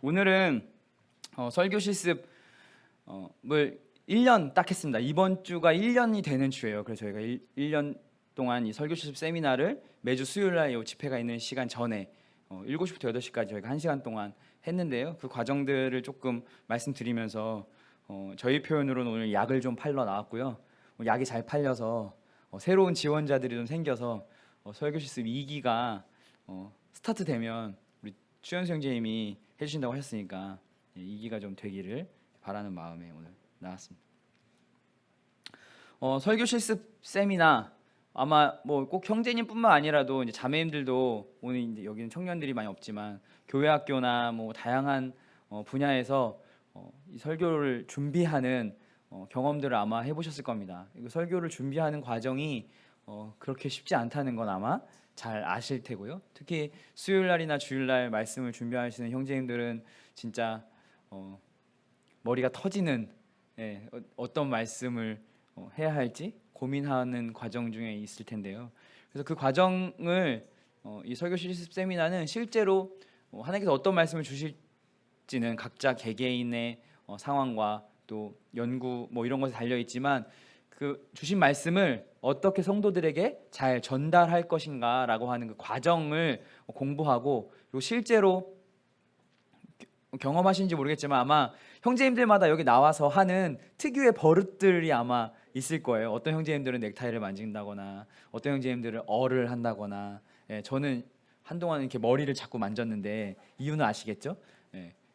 오늘은 설교 실습을 1년 딱 했습니다. 이번 주가 1년이 되는 주예요. 그래서 저희가 1년 동안 이 설교 실습 세미나를 매주 수요일 날 이 집회가 있는 시간 전에 7시부터 8시까지 저희가 1시간 동안 했는데요. 그 과정들을 조금 말씀드리면서 저희 표현으로는 오늘 약을 좀 팔러 나왔고요. 약이 잘 팔려서 새로운 지원자들이 좀 생겨서 설교 실습 2기가 스타트 되면 우리 추현수 형제님이 해주신다고 하셨으니까 2기가 좀 되기를 바라는 마음에 오늘 나왔습니다. 설교 실습 세미나 아마 뭐 꼭 형제님뿐만 아니라도 이제 자매님들도 오늘 이제 여기는 청년들이 많이 없지만 교회 학교나 뭐 다양한 분야에서 이 설교를 준비하는 경험들을 아마 해보셨을 겁니다. 이거 설교를 준비하는 과정이 그렇게 쉽지 않다는 건 아마 잘 아실 테고요. 특히 수요일 날이나 주일 날 말씀을 준비하시는 형제님들은 진짜 머리가 터지는 어떤 말씀을 해야 할지 고민하는 과정 중에 있을 텐데요. 그래서 그 과정을 이 설교 실습 세미나는 실제로 하나님께서 어떤 말씀을 주실지는 각자 개개인의 상황과 또 연구 뭐 이런 것에 달려 있지만 그 주신 말씀을 어떻게 성도들에게 잘 전달할 것인가라고 하는 그 과정을 공부하고 그리고 실제로 경험하신지 모르겠지만 아마 형제님들마다 여기 나와서 하는 특유의 버릇들이 아마 있을 거예요. 어떤 형제님들은 넥타이를 만진다거나 어떤 형제님들은 어를 한다거나 저는 한동안 이렇게 머리를 자꾸 만졌는데 이유는 아시겠죠?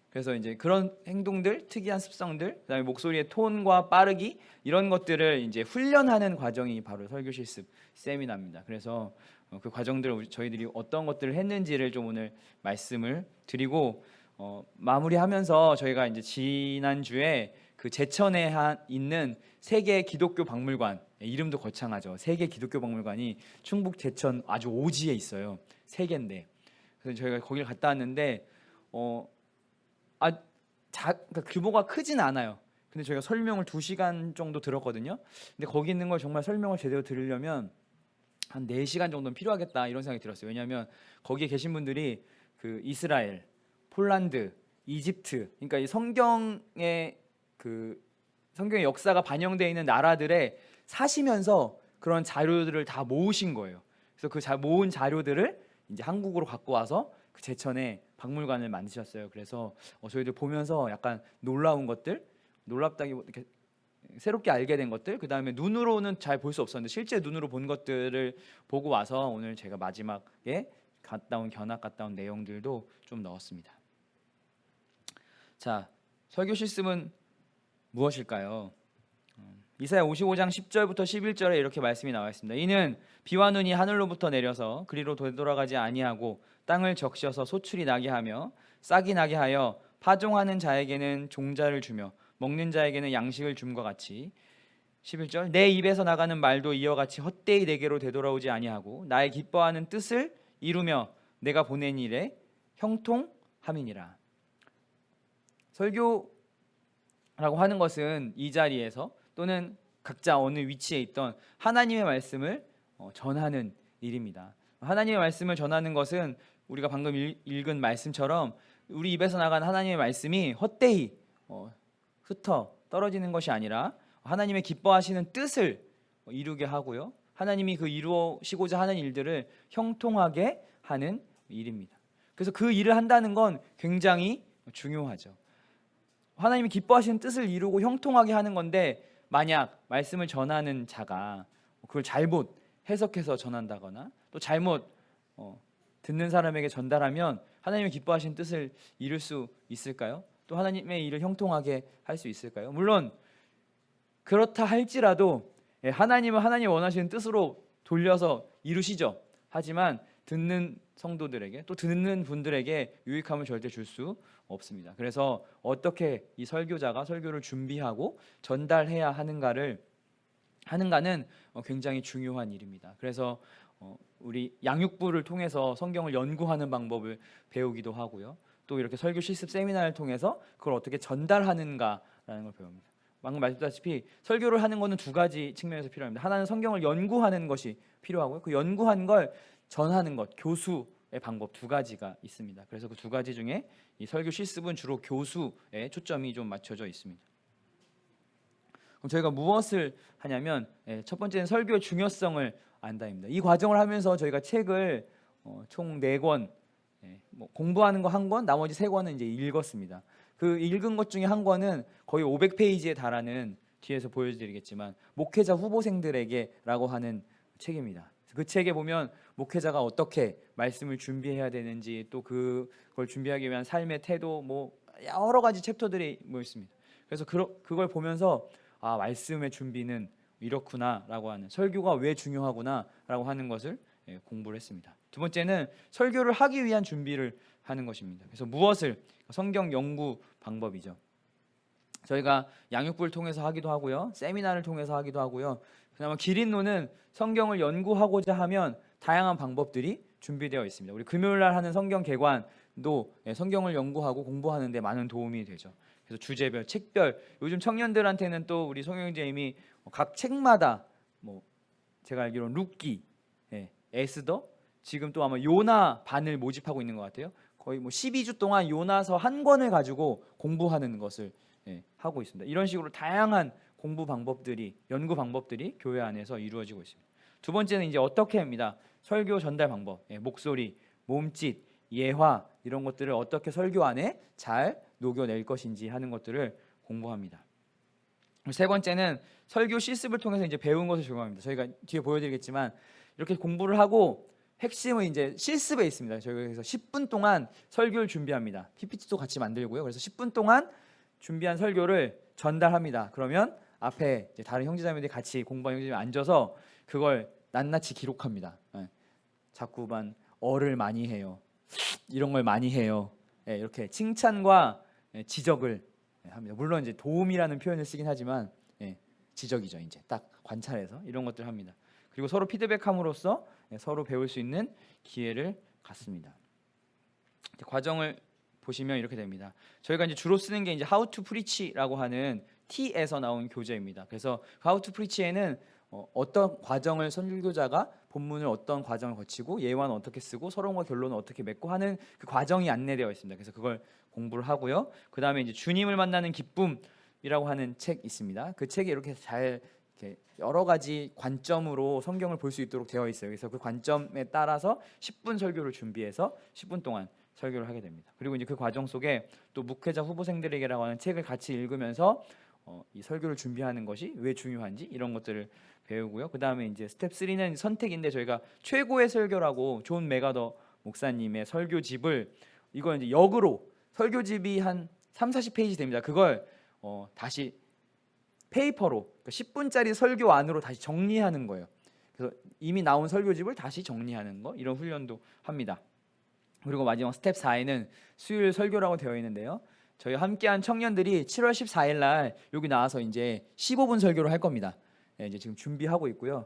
그래서 이제 그런 행동들, 특이한 습성들, 그다음에 목소리의 톤과 빠르기 이런 것들을 이제 훈련하는 과정이 바로 설교 실습 세미나입니다. 그래서 그 과정들을 저희들이 어떤 것들을 했는지를 좀 오늘 말씀을 드리고 마무리하면서 저희가 이제 지난주에 그 제천에 있는 세계 기독교 박물관, 이름도 거창하죠. 세계 기독교 박물관이 충북 제천 아주 오지에 있어요. 세 개인데 그래서 저희가 거기를 갔다 왔는데 그러니까 규모가 크진 않아요. 근데 저희가 설명을 2시간 정도 들었거든요. 근데 거기 있는 걸 정말 설명을 제대로 들으려면 한 4시간 정도는 필요하겠다 이런 생각이 들었어요. 왜냐하면 거기에 계신 분들이 그 이스라엘, 폴란드, 이집트, 그러니까 이 성경의 역사가 반영되어 있는 나라들에 사시면서 그런 자료들을 다 모으신 거예요. 그래서 그 모은 자료들을 이제 한국으로 갖고 와서 그 제천에 박물관을 만드셨어요. 그래서 저희들 보면서 약간 놀라운 것들, 놀랍다기 이렇게 새롭게 알게 된 것들, 그 다음에 눈으로는 잘 볼 수 없었는데 실제 눈으로 본 것들을 보고 와서 오늘 제가 마지막에 견학 갔다 온 내용들도 좀 넣었습니다. 자, 설교 실습은 무엇일까요? 이사야 55장 10절부터 11절에 이렇게 말씀이 나와 있습니다. 이는 비와 눈이 하늘로부터 내려서 그리로 되돌아가지 아니하고 땅을 적셔서 소출이 나게 하며 싹이 나게 하여 파종하는 자에게는 종자를 주며 먹는 자에게는 양식을 줌과 같이 11절 내 입에서 나가는 말도 이와 같이 헛되이 내게로 되돌아오지 아니하고 나의 기뻐하는 뜻을 이루며 내가 보낸 일에 형통함이니라. 설교라고 하는 것은 이 자리에서 또는 각자 어느 위치에 있던 하나님의 말씀을 전하는 일입니다. 하나님의 말씀을 전하는 것은 우리가 방금 읽은 말씀처럼 우리 입에서 나간 하나님의 말씀이 헛되이 흩어 떨어지는 것이 아니라 하나님의 기뻐하시는 뜻을 이루게 하고요. 하나님이 그 이루시고자 하는 일들을 형통하게 하는 일입니다. 그래서 그 일을 한다는 건 굉장히 중요하죠. 하나님이 기뻐하시는 뜻을 이루고 형통하게 하는 건데 만약 말씀을 전하는 자가 그걸 잘못 해석해서 전한다거나 또 잘못 듣는 사람에게 전달하면 하나님이 기뻐하시는 뜻을 이룰 수 있을까요? 또 하나님의 일을 형통하게 할 수 있을까요? 물론 그렇다 할지라도 하나님은 하나님 원하시는 뜻으로 돌려서 이루시죠. 하지만 듣는 성도들에게 또 듣는 분들에게 유익함을 절대 줄 수 없습니다. 그래서 어떻게 이 설교자가 설교를 준비하고 전달해야 하는가는 굉장히 중요한 일입니다. 그래서 우리 양육부를 통해서 성경을 연구하는 방법을 배우기도 하고요. 또 이렇게 설교 실습 세미나를 통해서 그걸 어떻게 전달하는가라는 걸 배웁니다. 방금 말씀드렸다시피 설교를 하는 것은 2가지 측면에서 필요합니다. 하나는 성경을 연구하는 것이 필요하고요. 그 연구한 걸 전하는 것, 교수 방법 두 가지가 있습니다. 그래서 그 두 가지 중에 이 설교 실습은 주로 교수에 초점이 좀 맞춰져 있습니다. 그럼 저희가 무엇을 하냐면 첫 번째는 설교의 중요성을 안다입니다. 이 과정을 하면서 저희가 책을 총 4권 뭐 공부하는 거 1권, 나머지 3권은 이제 읽었습니다. 그 읽은 것 중에 1권은 거의 500페이지에 달하는, 뒤에서 보여드리겠지만 목회자 후보생들에게라고 하는 책입니다. 그 책에 보면 목회자가 어떻게 말씀을 준비해야 되는지, 또 그걸 준비하기 위한 삶의 태도, 뭐 여러 가지 챕터들이 뭐 있습니다. 그래서 그걸 보면서 아, 말씀의 준비는 이렇구나라고 하는, 설교가 왜 중요하구나라고 하는 것을 공부를 했습니다. 두 번째는 설교를 하기 위한 준비를 하는 것입니다. 그래서 무엇을? 성경 연구 방법이죠. 저희가 양육부를 통해서 하기도 하고요, 세미나를 통해서 하기도 하고요. 그나마 기린노는 성경을 연구하고자 하면 다양한 방법들이 준비되어 있습니다. 우리 금요일날 하는 성경 개관도 성경을 연구하고 공부하는 데 많은 도움이 되죠. 그래서 주제별, 책별, 요즘 청년들한테는 또 우리 송영재님이 각 책마다 뭐 제가 알기로는 룻기, 에스더, 지금 또 아마 요나 반을 모집하고 있는 것 같아요. 거의 뭐 12주 동안 요나서 1권을 가지고 공부하는 것을 하고 있습니다. 이런 식으로 다양한 공부 방법들이, 연구 방법들이 교회 안에서 이루어지고 있습니다. 두 번째는 이제 어떻게 합니다. 설교 전달 방법, 목소리, 몸짓, 예화, 이런 것들을 어떻게 설교 안에 잘 녹여낼 것인지 하는 것들을 공부합니다. 세 번째는 설교 실습을 통해서 이제 배운 것을 적용합니다. 저희가 뒤에 보여드리겠지만 이렇게 공부를 하고 핵심은 이제 실습에 있습니다. 저희가 그래서 10분 동안 설교를 준비합니다. PPT도 같이 만들고요. 그래서 10분 동안 준비한 설교를 전달합니다. 그러면 앞에 이제 다른 형제자매들이 같이 공부하는 형제자매 앉아서 그걸 낱낱이 기록합니다. 자꾸만 어를 많이 해요, 이런 걸 많이 해요, 이렇게 칭찬과 지적을 합니다. 물론 이제 도움이라는 표현을 쓰긴 하지만 지적이죠. 이제 딱 관찰해서 이런 것들을 합니다. 그리고 서로 피드백함으로써 서로 배울 수 있는 기회를 갖습니다. 과정을 보시면 이렇게 됩니다. 저희가 이제 주로 쓰는 게 이제 How to Preach라고 하는 T에서 나온 교재입니다. 그래서 How to Preach에는 어떤 과정을 선교자가 본문을 어떤 과정을 거치고 예화는 어떻게 쓰고 서론과 결론을 어떻게 맺고 하는 그 과정이 안내되어 있습니다. 그래서 그걸 공부를 하고요. 그 다음에 이제 주님을 만나는 기쁨이라고 하는 책 있습니다. 그 책에 이렇게 잘 이렇게 여러 가지 관점으로 성경을 볼 수 있도록 되어 있어요. 그래서 그 관점에 따라서 10분 설교를 준비해서 10분 동안 설교를 하게 됩니다. 그리고 이제 그 과정 속에 또 목회자 후보생들에게라고 하는 책을 같이 읽으면서 이 설교를 준비하는 것이 왜 중요한지 이런 것들을 배우고요. 그 다음에 이제 스텝 3는 선택인데, 저희가 최고의 설교라고 존 메가더 목사님의 설교집을, 이걸 이제 역으로 설교집이 한 30-40페이지 됩니다. 그걸 다시 페이퍼로, 그러니까 10분짜리 설교 안으로 다시 정리하는 거예요. 그래서 이미 나온 설교집을 다시 정리하는 거, 이런 훈련도 합니다. 그리고 마지막 스텝 4에는 수요일 설교라고 되어 있는데요. 저희 함께한 청년들이 7월 14일 날 여기 나와서 이제 15분 설교를 할 겁니다. 이제 지금 준비하고 있고요.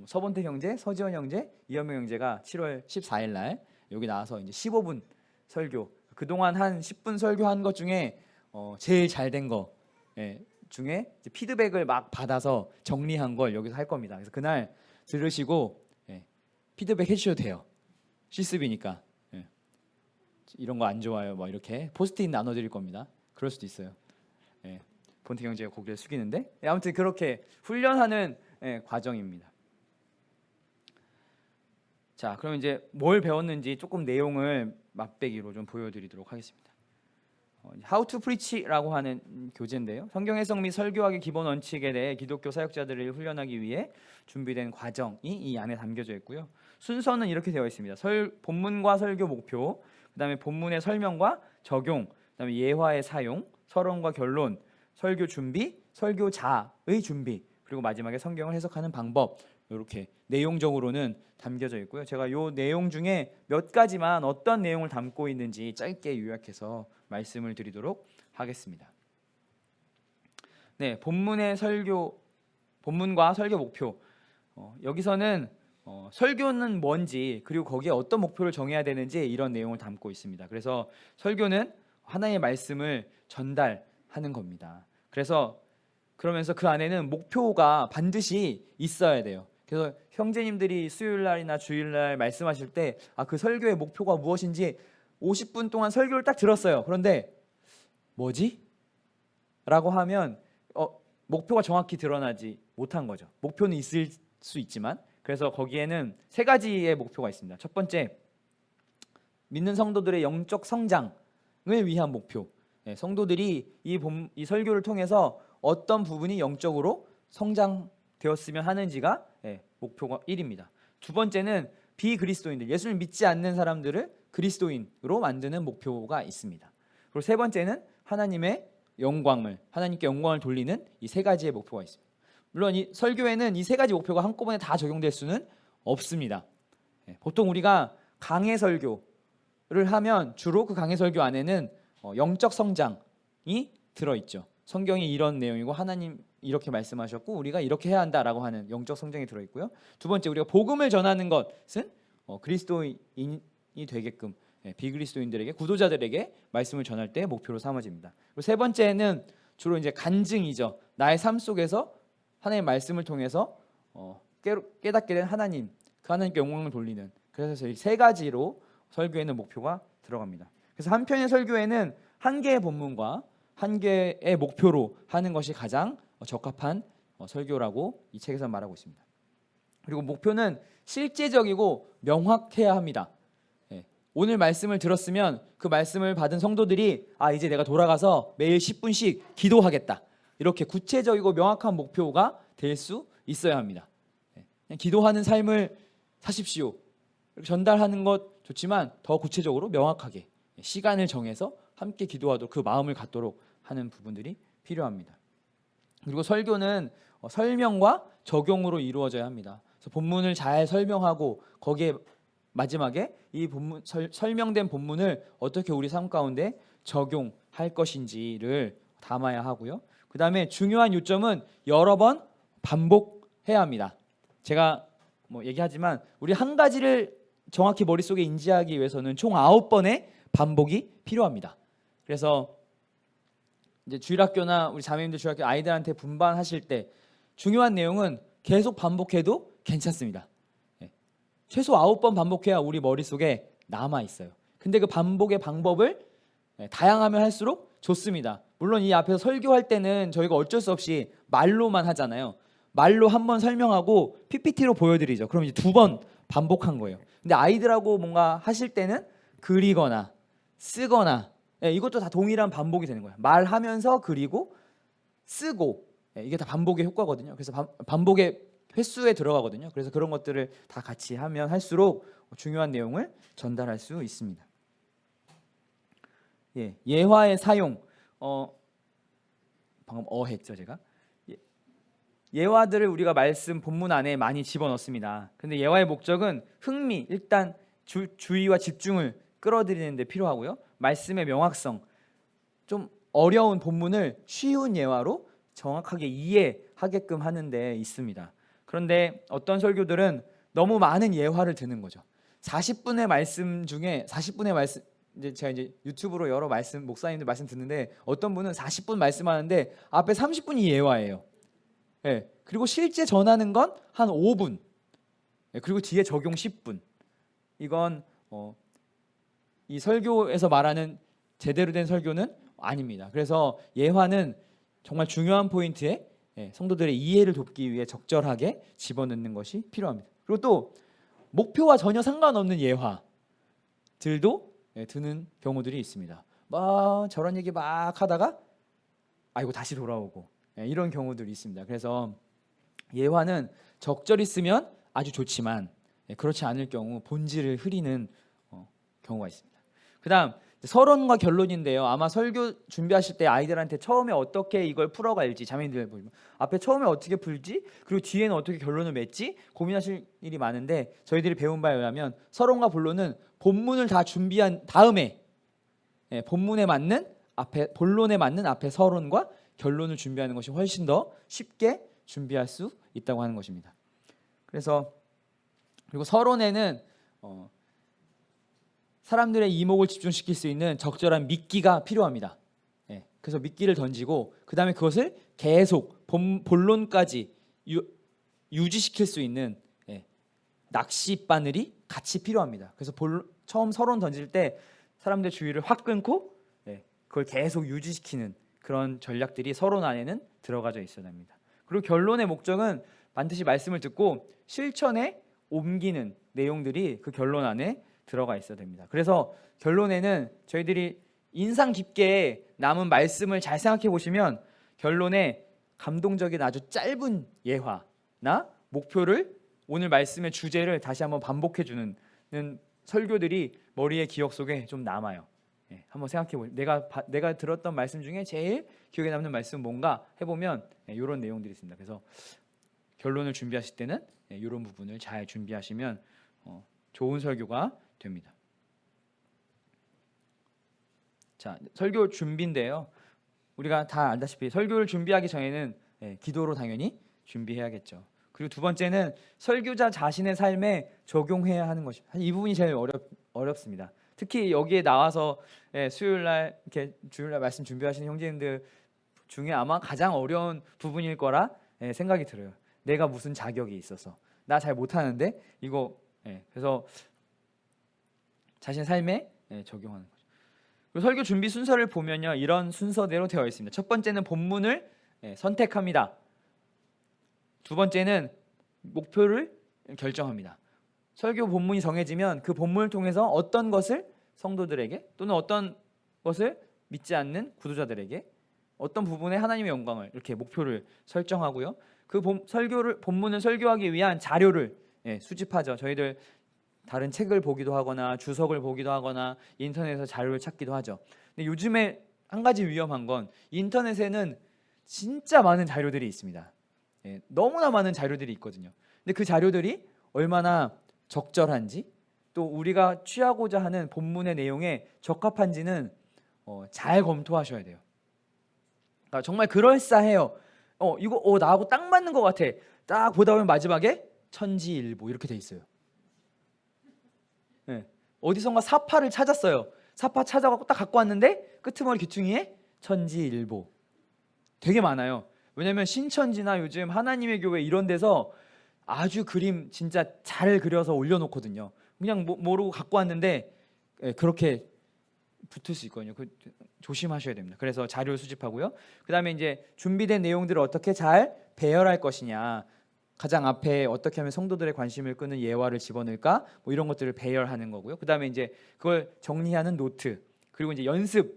서본태 형제, 서지원 형제, 이현명 형제가 7월 14일 날 여기 나와서 이제 15분 설교, 그동안 한 10분 설교한 것 중에 제일 잘 된 거 중에 이제 피드백을 막 받아서 정리한 걸 여기서 할 겁니다. 그래서 그날 들으시고 피드백 해주셔도 돼요. 실습이니까. 이런 거 안 좋아요, 뭐 이렇게 포스트잇 나눠드릴 겁니다. 그럴 수도 있어요. 본태 형제가 고개를 숙이는데, 아무튼 그렇게 훈련하는 과정입니다. 자, 그럼 이제 뭘 배웠는지 조금 내용을 맛배기로 좀 보여드리도록 하겠습니다. How to Preach라고 하는 교재인데요. 성경 해석 및 설교학의 기본 원칙에 대해 기독교 사역자들을 훈련하기 위해 준비된 과정이 이 안에 담겨져 있고요. 순서는 이렇게 되어 있습니다. 본문과 설교 목표, 그다음에 본문의 설명과 적용, 그다음에 예화의 사용, 서론과 결론, 설교 준비, 설교자의 준비, 그리고 마지막에 성경을 해석하는 방법, 이렇게 내용적으로는 담겨져 있고요. 제가 이 내용 중에 몇 가지만 어떤 내용을 담고 있는지 짧게 요약해서 말씀을 드리도록 하겠습니다. 본문과 설교 목표. 여기서는 설교는 뭔지, 그리고 거기에 어떤 목표를 정해야 되는지, 이런 내용을 담고 있습니다. 그래서 설교는 하나님의 말씀을 전달하는 겁니다. 그러면서 그 안에는 목표가 반드시 있어야 돼요. 그래서 형제님들이 수요일날이나 주일날 말씀하실 때 그 설교의 목표가 무엇인지 50분 동안 설교를 딱 들었어요. 그런데 뭐지? 라고 하면 목표가 정확히 드러나지 못한 거죠. 목표는 있을 수 있지만, 그래서 거기에는 세 가지의 목표가 있습니다. 첫 번째, 믿는 성도들의 영적 성장을 위한 목표. 성도들이 이 설교를 통해서 어떤 부분이 영적으로 성장되었으면 하는지가 목표가 1입니다. 두 번째는 비그리스도인들, 예수를 믿지 않는 사람들을 그리스도인으로 만드는 목표가 있습니다. 그리고 세 번째는 하나님께 영광을 돌리는 이 세 가지의 목표가 있습니다. 물론 이 설교에는 이 세 가지 목표가 한꺼번에 다 적용될 수는 없습니다. 보통 우리가 강해 설교를 하면 주로 그 강해 설교 안에는 영적 성장이 들어있죠. 성경이 이런 내용이고 하나님 이렇게 말씀하셨고 우리가 이렇게 해야 한다라고 하는 영적 성장이 들어있고요. 두 번째, 우리가 복음을 전하는 것은 그리스도인이 되게끔 비그리스도인들에게, 구도자들에게 말씀을 전할 때 목표로 삼아집니다. 그리고 세 번째는 주로 이제 간증이죠. 나의 삶 속에서 하나님의 말씀을 통해서 깨닫게 된 하나님, 그 하나님께 영광을 돌리는, 그래서 이 세 가지로 설교에는 목표가 들어갑니다. 그래서 한 편의 설교에는 한 개의 본문과 한 개의 목표로 하는 것이 가장 적합한 설교라고 이 책에서 말하고 있습니다. 그리고 목표는 실제적이고 명확해야 합니다. 오늘 말씀을 들었으면 그 말씀을 받은 성도들이 이제 내가 돌아가서 매일 10분씩 기도하겠다, 이렇게 구체적이고 명확한 목표가 될 수 있어야 합니다. 그냥 기도하는 삶을 사십시오, 이렇게 전달하는 것 좋지만 더 구체적으로 명확하게 시간을 정해서 함께 기도하도록, 그 마음을 갖도록 하는 부분들이 필요합니다. 그리고 설교는 설명과 적용으로 이루어져야 합니다. 그래서 본문을 잘 설명하고 거기에 마지막에 이 설명된 본문을 어떻게 우리 삶 가운데 적용할 것인지를 담아야 하고요. 그 다음에 중요한 요점은 여러 번 반복해야 합니다. 제가 얘기하지만 우리 한 가지를 정확히 머릿속에 인지하기 위해서는 총 9번의 반복이 필요합니다. 그래서 이제 주일학교나 우리 자매님들 주일학교 아이들한테 분반하실 때 중요한 내용은 계속 반복해도 괜찮습니다. 최소 9번 반복해야 우리 머릿속에 남아 있어요. 근데 그 반복의 방법을 다양하면 할수록 좋습니다. 물론 이 앞에서 설교할 때는 저희가 어쩔 수 없이 말로만 하잖아요. 말로 한번 설명하고 PPT로 보여드리죠. 그럼 이제 2번 반복한 거예요. 근데 아이들하고 뭔가 하실 때는 그리거나 쓰거나 이것도 다 동일한 반복이 되는 거예요. 말하면서 그리고 쓰고 이게 다 반복의 효과거든요. 그래서 반복의 횟수에 들어가거든요. 그래서 그런 것들을 다 같이 하면 할수록 중요한 내용을 전달할 수 있습니다. 예화의 사용, 방금 했죠 제가. 예화들을 우리가 말씀 본문 안에 많이 집어넣습니다. 근데 예화의 목적은 흥미, 일단 주의와 집중을 끌어들이는 데 필요하고요. 말씀의 명확성, 좀 어려운 본문을 쉬운 예화로 정확하게 이해하게끔 하는 데 있습니다. 그런데 어떤 설교들은 너무 많은 예화를 드는 거죠. 40분의 말씀 중에 40분의 말씀, 제가 이제 유튜브로 여러 목사님들 말씀 듣는데 어떤 분은 40분 말씀하는데 앞에 30분이 예화예요. 그리고 실제 전하는 건 한 5분. 그리고 뒤에 적용 10분. 이건 이 설교에서 말하는 제대로 된 설교는 아닙니다. 그래서 예화는 정말 중요한 포인트에 성도들의 이해를 돕기 위해 적절하게 집어넣는 것이 필요합니다. 그리고 또 목표와 전혀 상관없는 예화들도 드는 경우들이 있습니다. 저런 얘기 막 하다가 아이고 다시 돌아오고 이런 경우들이 있습니다. 그래서 예화는 적절히 쓰면 아주 좋지만 그렇지 않을 경우 본질을 흐리는 경우가 있습니다. 그 다음 서론과 결론인데요. 아마 설교 준비하실 때 아이들한테 처음에 어떻게 이걸 풀어갈지, 자매님들 보시면 앞에 처음에 어떻게 풀지, 그리고 뒤에는 어떻게 결론을 맺지 고민하실 일이 많은데 저희들이 배운 바에 의하면 서론과 본론은 본문을 다 준비한 다음에 본론에 맞는 앞에 서론과 결론을 준비하는 것이 훨씬 더 쉽게 준비할 수 있다고 하는 것입니다. 그리고 서론에는 사람들의 이목을 집중시킬 수 있는 적절한 미끼가 필요합니다. 그래서 미끼를 던지고 그 다음에 그것을 계속 본론까지 유지시킬 수 있는 낚시 바늘이 같이 필요합니다. 그래서 처음 서론 던질 때 사람들 주의를 확 끊고 그걸 계속 유지시키는 그런 전략들이 서론 안에는 들어가져 있어야 됩니다. 그리고 결론의 목적은 반드시 말씀을 듣고 실천에 옮기는 내용들이 그 결론 안에 들어가 있어야 됩니다. 그래서 결론에는 저희들이 인상 깊게 남은 말씀을 잘 생각해 보시면 결론에 감동적인 아주 짧은 예화나 목표를 오늘 말씀의 주제를 다시 한번 반복해 주는 설교들이 머리의 기억 속에 좀 남아요. 한번 생각해 보세요. 내가 들었던 말씀 중에 제일 기억에 남는 말씀은 뭔가 해보면 이런 내용들이 있습니다. 그래서 결론을 준비하실 때는 이런 부분을 잘 준비하시면 좋은 설교가 됩니다. 자, 설교 준비인데요. 우리가 다 알다시피 설교를 준비하기 전에는 기도로 당연히 준비해야겠죠. 그리고 두 번째는 설교자 자신의 삶에 적용해야 하는 것입니다. 이 부분이 제일 어렵습니다. 특히 여기에 나와서 수요일날 이렇게 주일날 말씀 준비하시는 형제님들 중에 아마 가장 어려운 부분일 거라 생각이 들어요. 내가 무슨 자격이 있어서 나 잘 못하는데 이거 그래서 자신의 삶에 적용하는 거죠. 그리고 설교 준비 순서를 보면요, 이런 순서대로 되어 있습니다. 첫 번째는 본문을 선택합니다. 두 번째는 목표를 결정합니다. 설교 본문이 정해지면 그 본문을 통해서 어떤 것을 성도들에게 또는 어떤 것을 믿지 않는 구도자들에게 어떤 부분에 하나님의 영광을 이렇게 목표를 설정하고요. 그 본문을 설교하기 위한 자료를 수집하죠. 저희들 다른 책을 보기도 하거나 주석을 보기도 하거나 인터넷에서 자료를 찾기도 하죠. 근데 요즘에 한 가지 위험한 건 인터넷에는 진짜 많은 자료들이 있습니다. 너무나 많은 자료들이 있거든요. 근데 그 자료들이 얼마나 적절한지 또 우리가 취하고자 하는 본문의 내용에 적합한지는 잘 검토하셔야 돼요. 그러니까 정말 그럴싸해요. 이거 나하고 딱 맞는 것 같아. 딱 보다 보면 마지막에 천지일보 이렇게 돼 있어요. 어디선가 사파를 찾았어요. 사파 찾아갖고 딱 갖고 왔는데 끄트머리 귀퉁이에 천지일보. 되게 많아요. 왜냐면 신천지나 요즘 하나님의 교회 이런 데서 아주 그림 진짜 잘 그려서 올려놓거든요. 그냥 모르고 갖고 왔는데 그렇게 붙을 수 있거든요. 조심하셔야 됩니다. 그래서 자료를 수집하고요. 그 다음에 이제 준비된 내용들을 어떻게 잘 배열할 것이냐, 가장 앞에 어떻게 하면 성도들의 관심을 끄는 예화를 집어넣을까, 뭐 이런 것들을 배열하는 거고요. 그 다음에 이제 그걸 정리하는 노트, 그리고 이제 연습을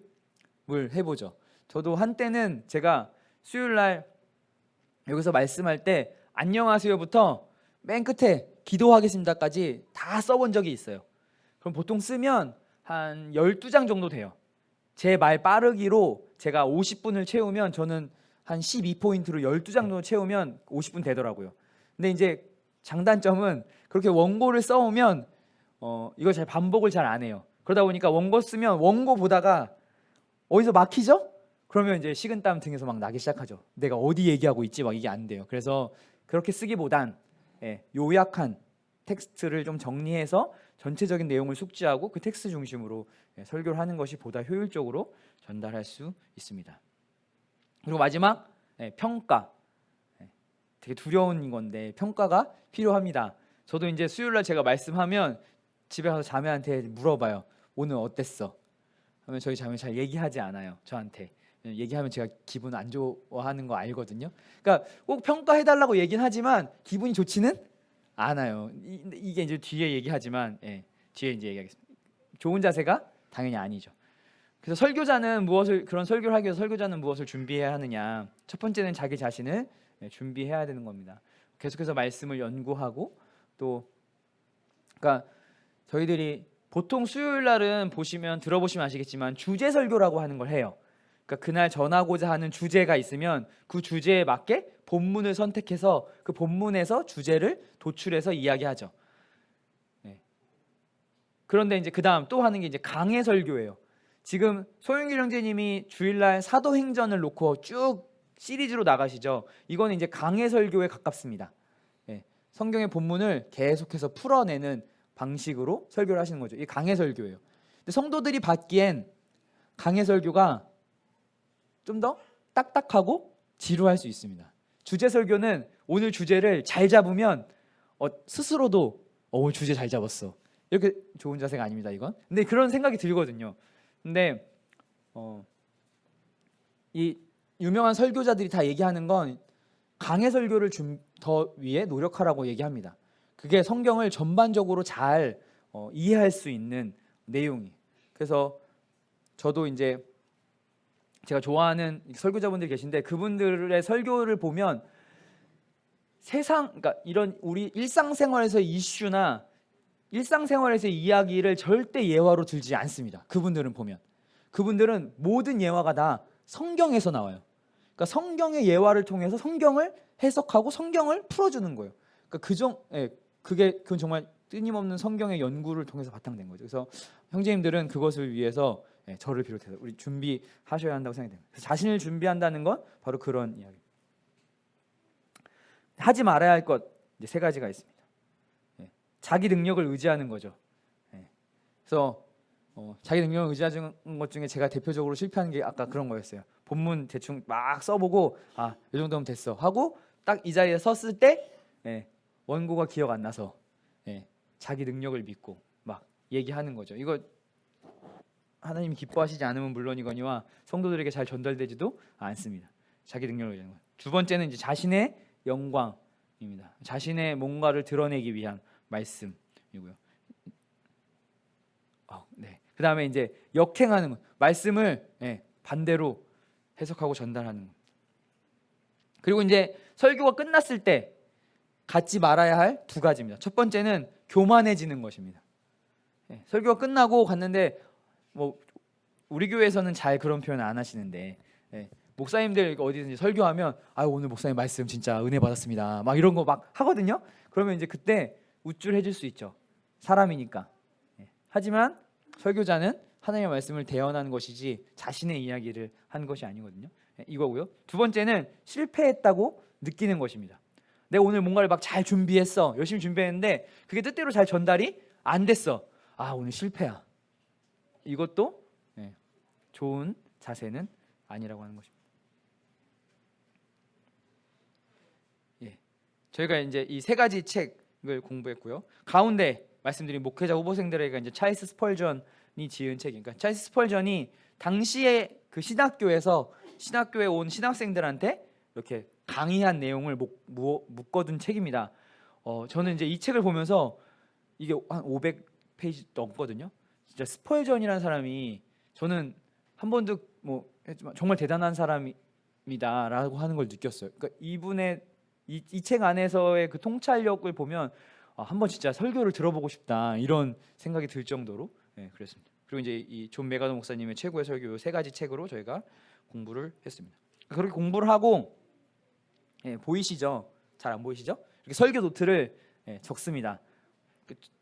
해보죠. 저도 한때는 제가 수요일날 여기서 말씀할 때 안녕하세요부터 맨 끝에 기도하겠습니다까지 다 써본 적이 있어요. 그럼 보통 쓰면 한 12장 정도 돼요. 제 말 빠르기로 제가 50분을 채우면 저는 한 12포인트로 12장 정도 채우면 50분 되더라고요. 근데 이제 장단점은 그렇게 원고를 써오면 이걸 잘 반복을 잘 안 해요. 그러다 보니까 원고 쓰면 원고 보다가 어디서 막히죠? 그러면 이제 식은땀 등에서 막 나기 시작하죠. 내가 어디 얘기하고 있지? 막 이게 안 돼요. 그래서 그렇게 쓰기보단 요약한 텍스트를 좀 정리해서 전체적인 내용을 숙지하고 그 텍스트 중심으로 설교를 하는 것이 보다 효율적으로 전달할 수 있습니다. 그리고 마지막 평가. 되게 두려운 건데 평가가 필요합니다. 저도 이제 수요일날 제가 말씀하면 집에 가서 자매한테 물어봐요. 오늘 어땠어? 하면 저희 자매 잘 얘기하지 않아요. 저한테. 얘기하면 제가 기분 안 좋아하는 거 알거든요. 그러니까 꼭 평가해달라고 얘기는 하지만 기분이 좋지는 않아요. 이게 이제 뒤에 얘기하지만 뒤에 이제 얘기하겠습니다. 좋은 자세가 당연히 아니죠. 그래서 그런 설교를 하기 위해서 설교자는 무엇을 준비해야 하느냐? 첫 번째는 자기 자신을 준비해야 되는 겁니다. 계속해서 말씀을 연구하고 또 그러니까 저희들이 보통 수요일 날은 들어보시면 아시겠지만 주제 설교라고 하는 걸 해요. 그러니까 그날 전하고자 하는 주제가 있으면 그 주제에 맞게 본문을 선택해서 그 본문에서 주제를 도출해서 이야기하죠. 그런데 이제 그다음 또 하는 게 이제 강해 설교예요. 지금 소영길 형제님이 주일날 사도행전을 놓고 쭉 시리즈로 나가시죠. 이거는 이제 강해 설교에 가깝습니다. 성경의 본문을 계속해서 풀어내는 방식으로 설교를 하시는 거죠. 이게 강해 설교예요. 근데 성도들이 받기엔 강해 설교가 좀 더 딱딱하고 지루할 수 있습니다. 주제 설교는 오늘 주제를 잘 잡으면 스스로도 오늘 주제 잘 잡았어. 이렇게 좋은 자세가 아닙니다, 이건. 근데 그런 생각이 들거든요. 근데 이 유명한 설교자들이 다 얘기하는 건 강해 설교를 더 위해 노력하라고 얘기합니다. 그게 성경을 전반적으로 잘 이해할 수 있는 내용이. 그래서 저도 이제 제가 좋아하는 설교자분들이 계신데 그분들의 설교를 보면 그러니까 이런 우리 일상생활에서 이슈나 일상생활에서의 이야기를 절대 예화로 들지 않습니다. 그분들은 보면 그분들은 모든 예화가 다 성경에서 나와요. 그러니까 성경의 예화를 통해서 성경을 해석하고 성경을 풀어주는 거예요. 그러니까 그건 정말 끊임없는 성경의 연구를 통해서 바탕된 거죠. 그래서 형제님들은 그것을 위해서 저를 비롯해서 우리 준비하셔야 한다고 생각이 됩니다. 자신을 준비한다는 건 바로 그런 이야기. 하지 말아야 할 것 이제 세 가지가 있습니다. 자기 능력을 의지하는 거죠. 그래서 자기 능력을 의지하는 것 중에 제가 대표적으로 실패하는 게 아까 그런 거였어요. 본문 대충 막 써보고 이 정도면 됐어 하고 딱 이 자리에 섰을 때 원고가 기억 안 나서 자기 능력을 믿고 막 얘기하는 거죠. 이거 하나님이 기뻐하시지 않으면 물론이거니와 성도들에게 잘 전달되지도 않습니다. 자기 능력을 의지하는 거예요. 두 번째는 이제 자신의 영광입니다. 자신의 뭔가를 드러내기 위한 말씀이고요. 그 다음에 이제 역행하는 것, 말씀을 반대로 해석하고 전달하는 것. 그리고 이제 설교가 끝났을 때 갖지 말아야 할 두 가지입니다. 첫 번째는 교만해지는 것입니다. 설교가 끝나고 갔는데 뭐 우리 교회에서는 잘 그런 표현 안 하시는데 목사님들 어디든지 설교하면 오늘 목사님 말씀 진짜 은혜 받았습니다 막 이런 거 막 하거든요. 그러면 이제 그때 우쭐해질 수 있죠. 사람이니까. 하지만 설교자는 하나님의 말씀을 대언하는 것이지 자신의 이야기를 한 것이 아니거든요. 이거고요. 두 번째는 실패했다고 느끼는 것입니다. 내가 오늘 뭔가를 막 잘 준비했어. 열심히 준비했는데 그게 뜻대로 잘 전달이 안 됐어. 오늘 실패야. 이것도 좋은 자세는 아니라고 하는 것입니다. 저희가 이제 이 세 가지 책을 공부했고요. 가운데 말씀드린 목회자 후보생들에게 이제 찰스 스펄전이 지은 책이니까 그러니까 찰스 스펄전이 당시에 그 신학교에 온 신학생들한테 이렇게 강의한 내용을 묶어둔 책입니다. 저는 이제 이 책을 보면서 이게 한 500페이지 넘거든요. 진짜 스펄전이라는 사람이 저는 한 번도 했지만 정말 대단한 사람이다라고 하는 걸 느꼈어요. 그러니까 이분의 이 책 안에서의 그 통찰력을 보면 한번 진짜 설교를 들어보고 싶다 이런 생각이 들 정도로 그랬습니다. 그리고 이제 이 존 메가더 목사님의 최고의 설교 세 가지 책으로 저희가 공부를 했습니다. 그렇게 공부를 하고 보이시죠? 잘 안 보이시죠? 이렇게 설교 노트를 적습니다.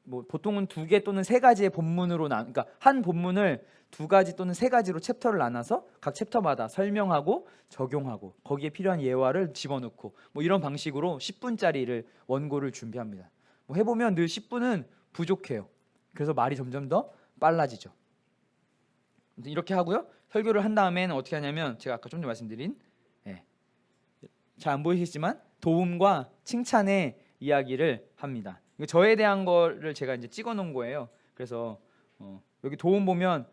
보통은 2개 또는 3가지의 본문으로 그러니까 한 본문을 2가지 또는 3가지로 챕터를 나눠서 각 챕터마다 설명하고 적용하고 거기에 필요한 예화를 집어넣고 이런 방식으로 10분짜리를 원고를 준비합니다. 해보면 늘 10분은 부족해요. 그래서 말이 점점 더 빨라지죠. 이렇게 하고요. 설교를 한 다음에는 어떻게 하냐면 제가 아까 좀 전에 말씀드린 잘 안 보이시지만 도움과 칭찬의 이야기를 합니다. 저에 대한 거를 제가 이제 찍어놓은 거예요. 그래서 여기 도움 보면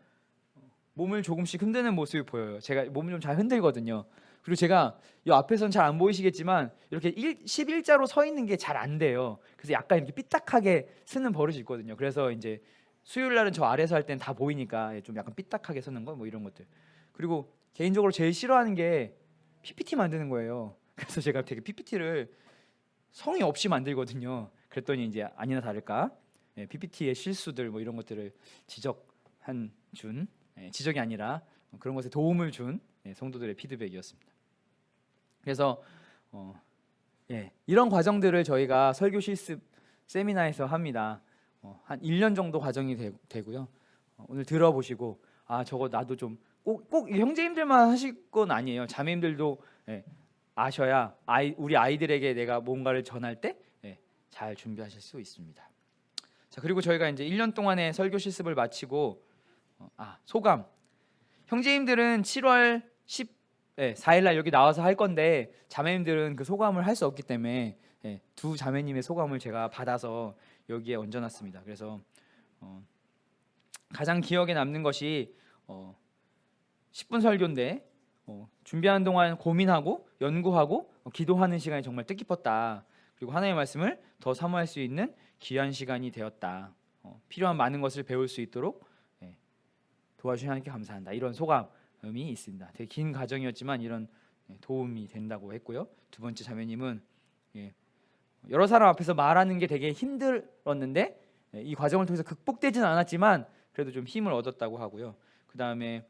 몸을 조금씩 흔드는 모습이 보여요. 제가 몸을 좀 잘 흔들거든요. 그리고 제가 이 앞에서는 잘 안 보이시겠지만 이렇게 11자로 서 있는 게 잘 안 돼요. 그래서 약간 이렇게 삐딱하게 쓰는 버릇이 있거든요. 그래서 이제 수요일 날은 저 아래서 할 땐 다 보이니까 좀 약간 삐딱하게 서는 거 이런 것들. 그리고 개인적으로 제일 싫어하는 게 PPT 만드는 거예요. 그래서 제가 되게 PPT를 성의 없이 만들거든요. 그랬더니 이제 아니나 다를까 PPT의 실수들 이런 것들을 지적이 아니라 그런 것에 도움을 준 성도들의 피드백이었습니다. 그래서 이런 과정들을 저희가 설교 실습 세미나에서 합니다. 한 1년 정도 과정이 되고요. 오늘 들어보시고 저거 나도 좀 꼭 형제님들만 하실 건 아니에요. 자매님들도 아셔야 우리 아이들에게 내가 뭔가를 전할 때 잘 준비하실 수 있습니다. 자, 그리고 저희가 이제 1년 동안의 설교 실습을 마치고 소감. 형제님들은 7월 4일날 여기 나와서 할 건데 자매님들은 그 소감을 할 수 없기 때문에 두 자매님의 소감을 제가 받아서 여기에 얹어놨습니다. 그래서 가장 기억에 남는 것이 10분 설교인데 준비하는 동안 고민하고 연구하고 기도하는 시간이 정말 뜻깊었다. 그리고 하나님의 말씀을 더 사모할 수 있는 귀한 시간이 되었다. 필요한 많은 것을 배울 수 있도록 도와주신 하나님께 감사한다. 이런 소감이 있습니다. 되게 긴 과정이었지만 이런 도움이 된다고 했고요. 두 번째 자매님은 여러 사람 앞에서 말하는 게 되게 힘들었는데 이 과정을 통해서 극복되지는 않았지만 그래도 좀 힘을 얻었다고 하고요. 그 다음에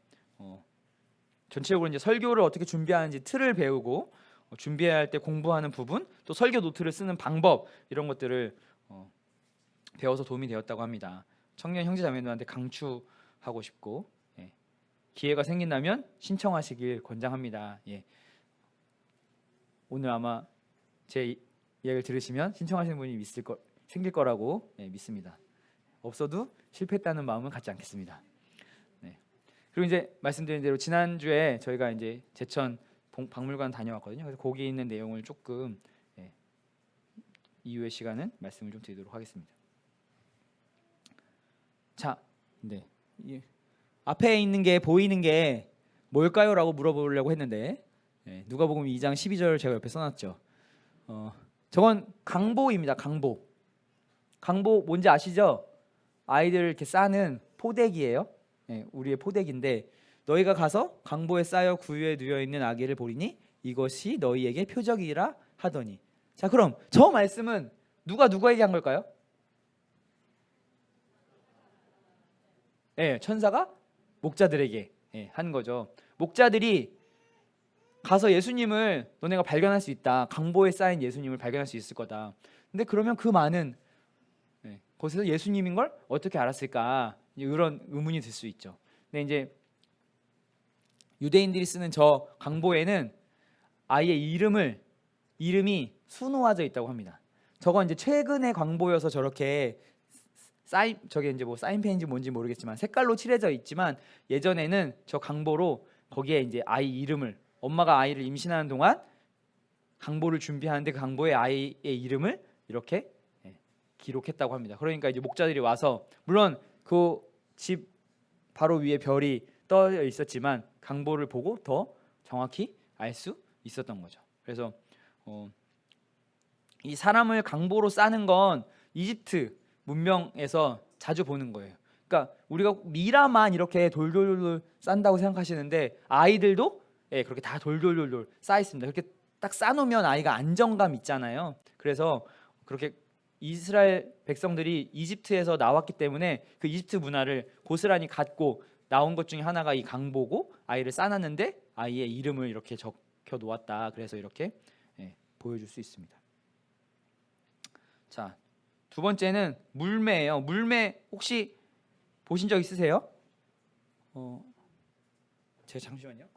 전체적으로 이제 설교를 어떻게 준비하는지 틀을 배우고 준비해야 할 때 공부하는 부분, 또 설교 노트를 쓰는 방법 이런 것들을 배워서 도움이 되었다고 합니다. 청년 형제자매들한테 강추하고 싶고 기회가 생긴다면 신청하시길 권장합니다. 오늘 아마 제 이야기를 들으시면 신청하시는 분이 생길 거라고 믿습니다. 없어도 실패했다는 마음은 갖지 않겠습니다. 그리고 이제 말씀드린 대로 지난주에 저희가 이제 제천 박물관 다녀왔거든요. 그래서 거기 있는 내용을 조금 이후의 시간은 말씀을 좀 드리도록 하겠습니다. 자, 앞에 있는 게 보이는 게 뭘까요? 라고 물어보려고 했는데 누가복음 2장 12절 제가 옆에 써놨죠. 저건 강보입니다. 강보 뭔지 아시죠? 아이들을 이렇게 싸는 포대기예요. 우리의 포대기인데 너희가 가서 강보에 쌓여 구유에 누워 있는 아기를 보리니 이것이 너희에게 표적이라 하더니. 자, 그럼 저 말씀은 누구에게 한 걸까요? 천사가 목자들에게 한 거죠. 목자들이 가서 예수님을 너네가 발견할 수 있다. 강보에 쌓인 예수님을 발견할 수 있을 거다. 근데 그러면 그 많은 거기서 예수님인 걸 어떻게 알았을까? 이런 의문이 들 수 있죠. 근데 이제 유대인들이 쓰는 저 강보에는 아이의 이름이 수놓아져 있다고 합니다. 저건 이제 최근의 강보여서 저렇게 저게 이제 뭐 사인펜인지 뭔지 모르겠지만 색깔로 칠해져 있지만 예전에는 저 강보로 거기에 이제 아이 이름을 엄마가 아이를 임신하는 동안 강보를 준비하는데 그 강보에 아이의 이름을 이렇게 기록했다고 합니다. 그러니까 이제 목자들이 와서 물론 그 집 바로 위에 별이 떠 있었지만 강보를 보고 더 정확히 알 수 있었던 거죠. 그래서 이 사람을 강보로 싸는 건 이집트 문명에서 자주 보는 거예요. 그러니까 우리가 미라만 이렇게 돌돌돌 싼다고 생각하시는데 아이들도 그렇게 다 돌돌돌돌 쌓여 있습니다. 그렇게 딱 쌓아놓으면 아이가 안정감 있잖아요. 그래서 그렇게 이스라엘 백성들이 이집트에서 나왔기 때문에 그 이집트 문화를 고스란히 갖고 나온 것 중에 하나가 이 강보고 아이를 싸놨는데 아이의 이름을 이렇게 적혀 놓았다. 그래서 이렇게 보여줄 수 있습니다. 자, 두 번째는 물매예요. 물매 혹시 보신 적 있으세요? 제가 잠시만요.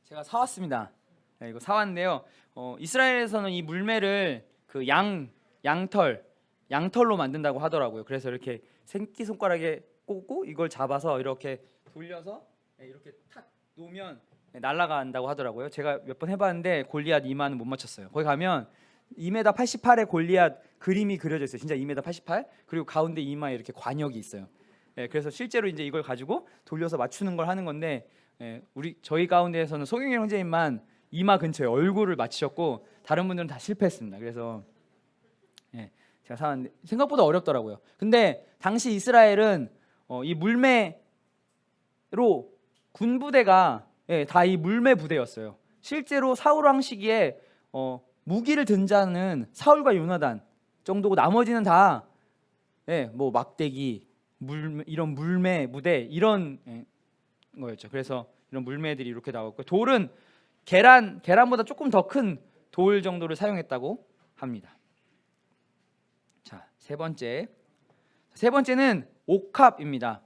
제가 사왔습니다. 이거 사왔는데요. 이스라엘에서는 이 물매를 그 양털로 만든다고 하더라고요. 그래서 이렇게 새끼 손가락에 꽂고 이걸 잡아서 이렇게 돌려서 이렇게 탁 놓으면 날아간다고 하더라고요. 제가 몇 번 해봤는데 골리앗 이마는 못 맞췄어요. 거기 가면 2m 88의 골리앗 그림이 그려져 있어요. 진짜 2m 88. 그리고 가운데 이마에 이렇게 관역이 있어요. 그래서 실제로 이제 이걸 가지고 돌려서 맞추는 걸 하는 건데 저희 가운데에서는 송영일 형제님만 이마 근처에 얼굴을 맞추셨고 다른 분들은 다 실패했습니다. 그래서 제가 사왔는데 생각보다 어렵더라고요. 근데 당시 이스라엘은 이 물매로 군부대가 다 이 물매 부대였어요. 실제로 사울 왕 시기에 무기를 든 자는 사울과 요나단 정도고 나머지는 다 뭐 막대기, 이런 물매 무대 이런 거였죠. 그래서 이런 물매들이 이렇게 나왔고 돌은 계란보다 조금 더 큰 돌 정도를 사용했다고 합니다. 자, 세 번째는 옥합입니다.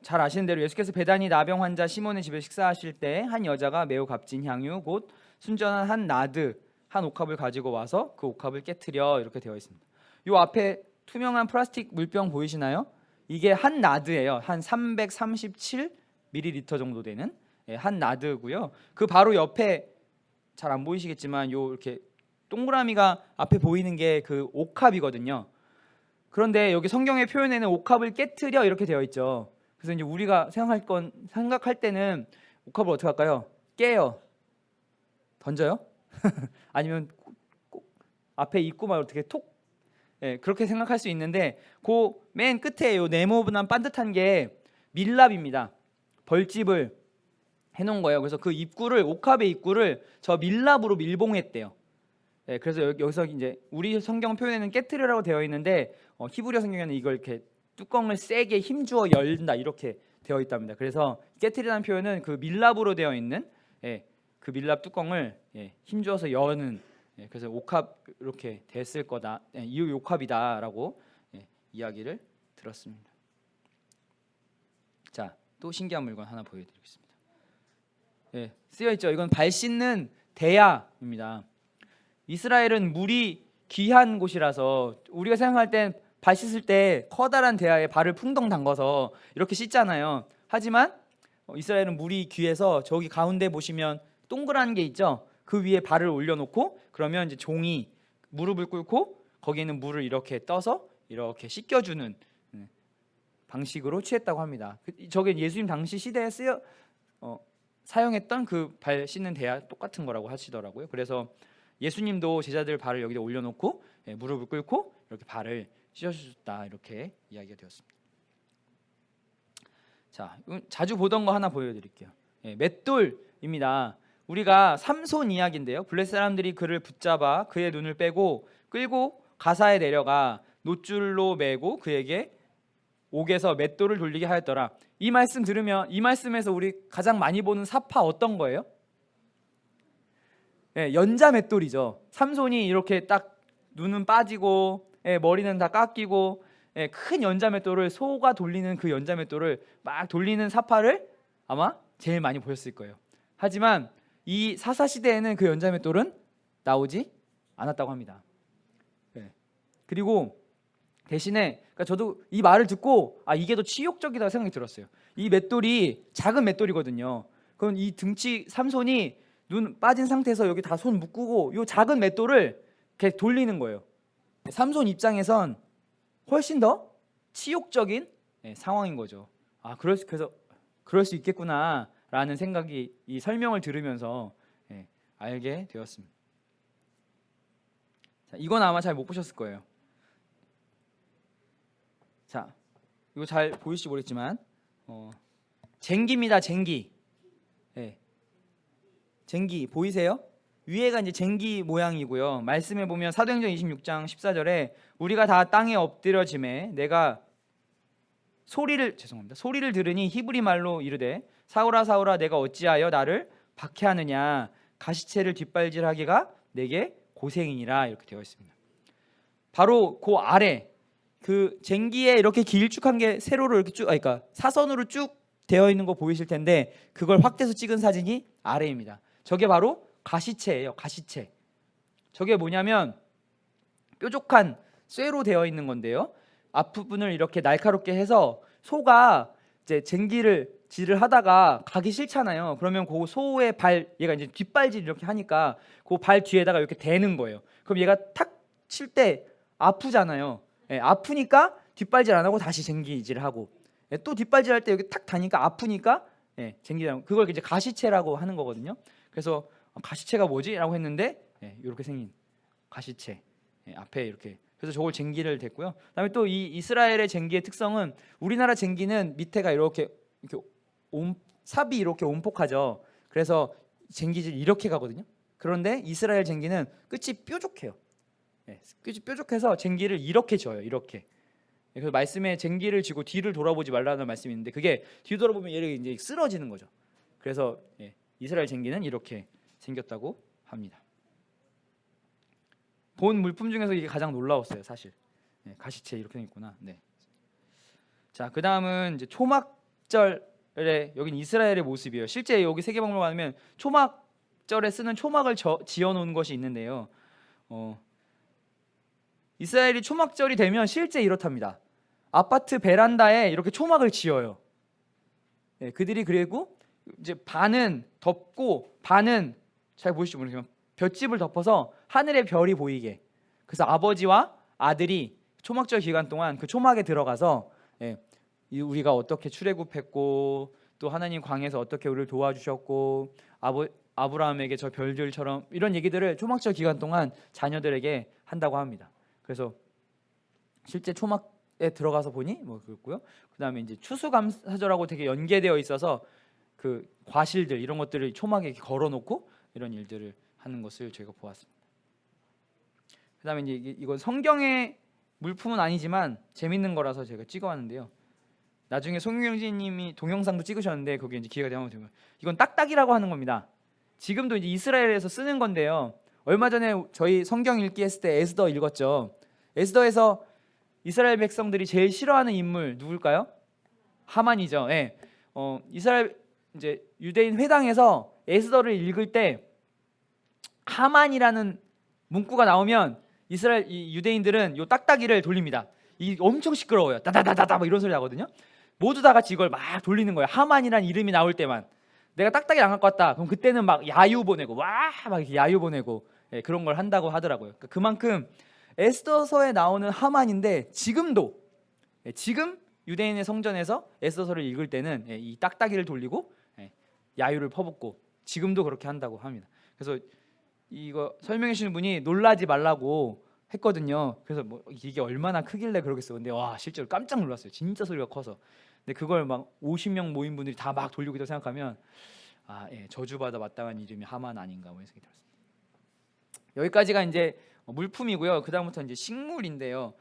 잘 아시는 대로 예수께서 베다니 나병 환자 시몬의 집에 식사하실 때 한 여자가 매우 값진 향유 곧 순전한 한 나드 한 옥합을 가지고 와서 그 옥합을 깨트려 이렇게 되어 있습니다. 요 앞에 투명한 플라스틱 물병 보이시나요? 이게 한 나드예요. 한 337ml 정도 되는 한 나드고요. 그 바로 옆에 잘 안 보이시겠지만 요 이렇게 동그라미가 앞에 보이는 게 그 옥합이거든요. 그런데 여기 성경의 표현에는 옥합을 깨트려 이렇게 되어 있죠. 그래서 이제 우리가 생각할 때는 옥합을 어떻게 할까요? 깨요. 던져요? 아니면 꼭 앞에 있고 막 어떻게 톡 그렇게 생각할 수 있는데 그 맨 끝에 요 네모난 반듯한 게 밀랍입니다. 벌집을 해놓은 거예요. 그래서 그 입구를 옥합의 입구를 저 밀랍으로 밀봉했대요. 그래서 여기서 이제 우리 성경 표현에는 깨트려라고 되어 있는데 히브리어 성경에는 이걸 이렇게 뚜껑을 세게 힘주어 열다 이렇게 되어 있답니다. 그래서 깨트리라는 표현은 그 밀랍으로 되어 있는 그 밀랍 뚜껑을 힘주어서 여는 그래서 옥합 이렇게 됐을 거다. 이 옥합이다라고 이야기를 들었습니다. 자, 또 신기한 물건 하나 보여드리겠습니다. 쓰여 있죠. 이건 발 씻는 대야입니다. 이스라엘은 물이 귀한 곳이라서 우리가 생각할 땐 발 씻을 때 커다란 대야에 발을 풍덩 담궈서 이렇게 씻잖아요. 하지만 이스라엘은 물이 귀해서 저기 가운데 보시면 동그란 게 있죠. 그 위에 발을 올려놓고 그러면 이제 종이 무릎을 꿇고 거기에 있는 물을 이렇게 떠서 이렇게 씻겨주는 방식으로 취했다고 합니다. 저게 예수님 당시 시대에 사용했던 그 발 씻는 대야 똑같은 거라고 하시더라고요. 그래서 예수님도 제자들 발을 여기다 올려놓고 무릎을 꿇고 이렇게 발을 씻어주셨다 이렇게 이야기가 되었습니다. 자, 자주 보던 거 하나 보여드릴게요. 맷돌입니다. 우리가 삼손 이야기인데요. 블레 사람들이 그를 붙잡아 그의 눈을 빼고 끌고 가사에 내려가 놋줄로 매고 그에게 옥에서 맷돌을 돌리게 하였더라. 이 말씀 들으면 이 말씀에서 우리 가장 많이 보는 사파 어떤 거예요? 연자 맷돌이죠. 삼손이 이렇게 딱 눈은 빠지고 머리는 다 깎이고 큰 연자 맷돌을 소가 돌리는 그 연자 맷돌을 막 돌리는 사파를 아마 제일 많이 보셨을 거예요. 하지만 이 사사 시대에는 그 연자 맷돌은 나오지 않았다고 합니다. 그리고 대신에 그러니까 저도 이 말을 듣고 이게 더 치욕적이다 생각이 들었어요. 이 맷돌이 작은 맷돌이거든요. 그럼 이 등치 삼손이 눈 빠진 상태에서 여기 다 손 묶고 이 작은 맷돌을 이렇게 돌리는 거예요. 삼손 입장에선 훨씬 더 치욕적인 상황인 거죠. 그래서 그럴 수 있겠구나라는 생각이 이 설명을 들으면서 알게 되었습니다. 자, 이건 아마 잘 못 보셨을 거예요. 자, 이거 잘 보일지 모르겠지만 쟁기입니다. 쟁기. 쟁기 보이세요? 위에가 이제 쟁기 모양이고요. 말씀에 보면 사도행전 26장 14절에 우리가 다 땅에 엎드려짐에 내가 소리를 들으니 히브리 말로 이르되 사울아 사울아 내가 어찌하여 나를 박해하느냐 가시체를 뒷발질하기가 내게 고생이니라 이렇게 되어 있습니다. 바로 그 아래 그 쟁기에 이렇게 길쭉한 게 세로로 이렇게 쭉 그러니까 사선으로 쭉 되어 있는 거 보이실 텐데 그걸 확대해서 찍은 사진이 아래입니다. 저게 바로 가시체예요. 가시체. 저게 뭐냐면 뾰족한 쇠로 되어 있는 건데요. 앞부분을 이렇게 날카롭게 해서 소가 이제 쟁기를 질을 하다가 가기 싫잖아요. 그러면 그 소의 얘가 이제 뒷발질 이렇게 하니까 그 발 뒤에다가 이렇게 대는 거예요. 그럼 얘가 탁 칠 때 아프잖아요. 아프니까 뒷발질 안 하고 다시 쟁기질을 하고 또 뒷발질 할 때 여기 탁 다니까 아프니까 쟁기질 그걸 이제 가시체라고 하는 거거든요. 그래서 가시체가 뭐지? 라고 했는데 이렇게 생긴 가시체 앞에 이렇게 그래서 저걸 쟁기를 댔고요. 그다음에 또 이 이스라엘의 쟁기의 특성은 우리나라 쟁기는 밑에가 이렇게 삽이 이렇게 온폭하죠. 그래서 쟁기질 이렇게 가거든요. 그런데 이스라엘 쟁기는 끝이 뾰족해요. 끝이 뾰족해서 쟁기를 이렇게 져요. 이렇게. 그래서 말씀에 쟁기를 쥐고 뒤를 돌아보지 말라는 말씀이 있는데 그게 뒤 돌아보면 얘를 이제 쓰러지는 거죠. 그래서 이스라엘 쟁기는 이렇게 생겼다고 합니다. 본 물품 중에서 이게 가장 놀라웠어요, 사실. 가시체 이렇게 생겼구나. 자, 그 다음은 이제 초막절에 여긴 이스라엘의 모습이에요. 실제 여기 세계박물관 가면 초막절 초막절에 쓰는 초막을 지어놓은 것이 있는데요. 이스라엘이 초막절이 되면 실제 이렇답니다. 아파트 베란다에 이렇게 초막을 지어요. 그들이 그리고 이제 반은 덮고 반은 잘 보이시죠 모르겠지만 볏짚을 덮어서 하늘의 별이 보이게. 그래서 아버지와 아들이 초막절 기간 동안 그 초막에 들어가서 우리가 어떻게 출애굽했고 또 하나님 광야에서 어떻게 우리를 도와주셨고 아브라함에게 저 별들처럼 이런 얘기들을 초막절 기간 동안 자녀들에게 한다고 합니다. 그래서 실제 초막에 들어가서 보니 뭐 그렇고요. 그다음에 이제 추수감사절하고 되게 연계되어 있어서 그 과실들 이런 것들을 초막에 이렇게 걸어놓고 이런 일들을 하는 것을 저희가 보았습니다. 그다음에 이제 이건 성경의 물품은 아니지만 재밌는 거라서 제가 찍어왔는데요. 나중에 송영진님이 동영상도 찍으셨는데 거기에 이제 기회가 되면 이건 딱딱이라고 하는 겁니다. 지금도 이제 이스라엘에서 쓰는 건데요. 얼마 전에 저희 성경 읽기 했을 때 에스더 읽었죠. 에스더에서 이스라엘 백성들이 제일 싫어하는 인물 누굴까요? 하만이죠. 예. 이스라엘 이제 유대인 회당에서 에스더를 읽을 때 하만이라는 문구가 나오면 이스라엘 유대인들은 요 딱딱이를 돌립니다. 이 엄청 시끄러워요. 다다다다다 막 이런 소리 나거든요. 모두 다 같이 이걸 막 돌리는 거예요. 하만이라는 이름이 나올 때만. 내가 딱딱이를 안 갖고 왔다. 그럼 그때는 막 야유 보내고 막 이렇게 야유 보내고 그런 걸 한다고 하더라고요. 그만큼 에스더서에 나오는 하만인데 지금도 지금 유대인의 성전에서 에스더서를 읽을 때는 이 딱딱이를 돌리고 야유를 퍼붓고 지금도 그렇게 한다고 합니다. 그래서 이거 설명해 주시는 분이 놀라지 말라고 했거든요. 그래서 뭐 이게 얼마나 크길래 그러겠어. 근데 와 실제로 깜짝 놀랐어요. 진짜 소리가 커서. 근데 그걸 막 50명 모인 분들이 다 막 돌리고 있다고 생각하면 저주받아 마땅한 이름이 하만 아닌가 뭐 생각이 들었습니다. 여기까지가 이제 물품이고요. 그 다음부터 이제 식물인데요.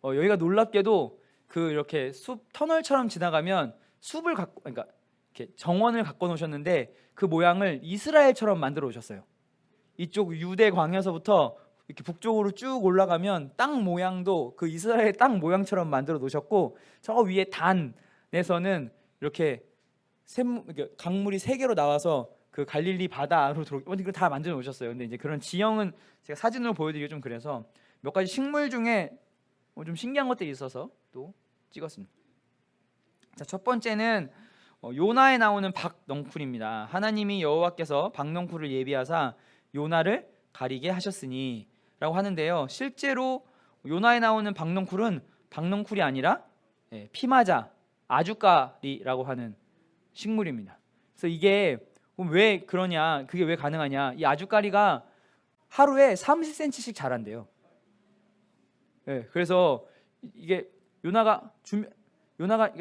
여기가 놀랍게도 그 이렇게 숲 터널처럼 지나가면 숲을 갖고 그러니까 이렇게 정원을 갖고 놓으셨는데 그 모양을 이스라엘처럼 만들어 오셨어요. 이쪽 유대 광야서부터 이렇게 북쪽으로 쭉 올라가면 땅 모양도 그 이스라엘 땅 모양처럼 만들어 놓으셨고 저 위에 단에서는 이렇게 강물이 세 개로 나와서 그 갈릴리 바다로 이걸 다 만들어 놓으셨어요. 근데 이제 그런 지형은 제가 사진으로 보여드리기 좀 그래서 몇 가지 식물 중에 좀 신기한 것들이 있어서 또 찍었습니다. 자, 첫 번째는 요나에 나오는 박넝쿨입니다. 하나님이 여호와께서 박넝쿨을 예비하사 요나를 가리게 하셨으니 라고 하는데요. 실제로 요나에 나오는 박넝쿨은 박넝쿨이 아니라 피마자 아주까리라고 하는 식물입니다. 그래서 이게 왜 그러냐, 그게 왜 가능하냐, 이 아주까리가 하루에 30cm씩 자란대요. 그래서 이게 요나가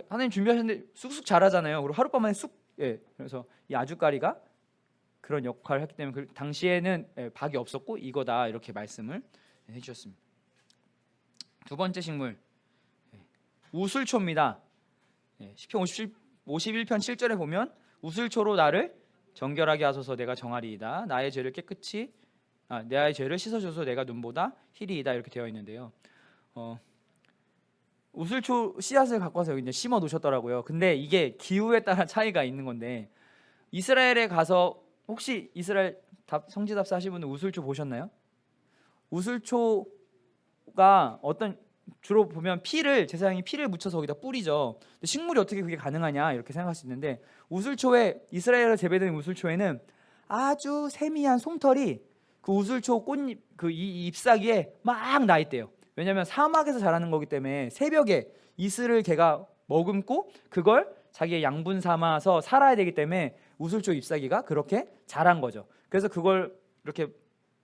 하나님 준비하셨는데 쑥쑥 자라잖아요. 그리고 하룻밤 만에 그래서 이 아주까리가 그런 역할을 했기 때문에 그 당시에는 박이 없었고 이거다 이렇게 말씀을 해주셨습니다. 두 번째 식물 우슬초입니다. 시편 51편 7절에 보면 우슬초로 나를 정결하게 하소서 내가 정하리이다. 나의 죄를 씻어줘서 내가 눈보다 희리이다 이렇게 되어 있는데요. 우슬초 씨앗을 갖고 와서 여기 이제 심어 놓으셨더라고요. 근데 이게 기후에 따라 차이가 있는 건데 이스라엘에 가서 혹시 이스라엘 성지답사 하신 분은 우슬초 보셨나요? 우슬초가 주로 보면 제사장이 피를 묻혀서 거기다 뿌리죠. 근데 식물이 어떻게 그게 가능하냐 이렇게 생각할 수 있는데 우슬초에 이스라엘에 재배된 우슬초에는 아주 세미한 솜털이 그 우슬초 꽃잎 이 잎사귀에 막 나 있대요. 왜냐하면 사막에서 자라는 거기 때문에 새벽에 이슬을 개가 머금고 그걸 자기의 양분 삼아서 살아야 되기 때문에 우슬초 잎사귀가 그렇게 자란 거죠. 그래서 그걸 이렇게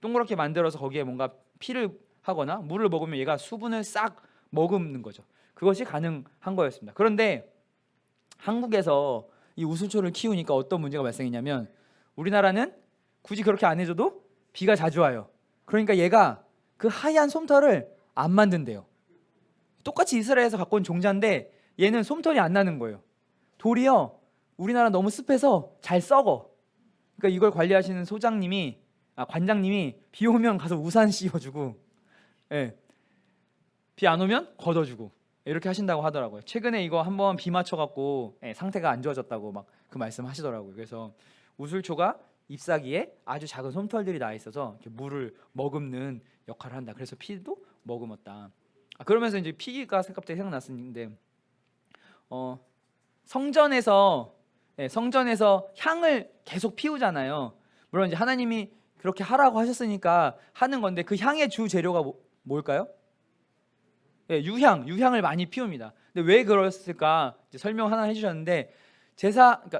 동그랗게 만들어서 거기에 뭔가 피를 하거나 물을 먹으면 얘가 수분을 싹 머금는 거죠. 그것이 가능한 거였습니다. 그런데 한국에서 이 우슬초를 키우니까 어떤 문제가 발생했냐면 우리나라는 굳이 그렇게 안 해줘도 비가 자주 와요. 그러니까 얘가 그 하얀 솜털을 안 만든대요. 똑같이 이스라엘에서 갖고 온 종자인데 얘는 솜털이 안 나는 거예요. 도리어 우리나라 너무 습해서 잘 썩어. 그러니까 이걸 관리하시는 관장님이 비 오면 가서 우산 씌워주고 비 안 오면 걷어주고 이렇게 하신다고 하더라고요. 최근에 이거 한번 비 맞춰갖고 상태가 안 좋아졌다고 막 그 말씀 하시더라고요. 그래서 우슬초가 잎사귀에 아주 작은 솜털들이 나 있어서 이렇게 물을 머금는 역할을 한다. 그래서 피도 머금었다. 그러면서 이제 피가 갑자기 생각났었는데 성전에서 성전에서 향을 계속 피우잖아요. 물론 이제 하나님이 그렇게 하라고 하셨으니까 하는 건데 그 향의 주 재료가 뭘까요? 유향을 많이 피웁니다. 근데 왜 그랬을까? 이제 설명 하나 해주셨는데 그러니까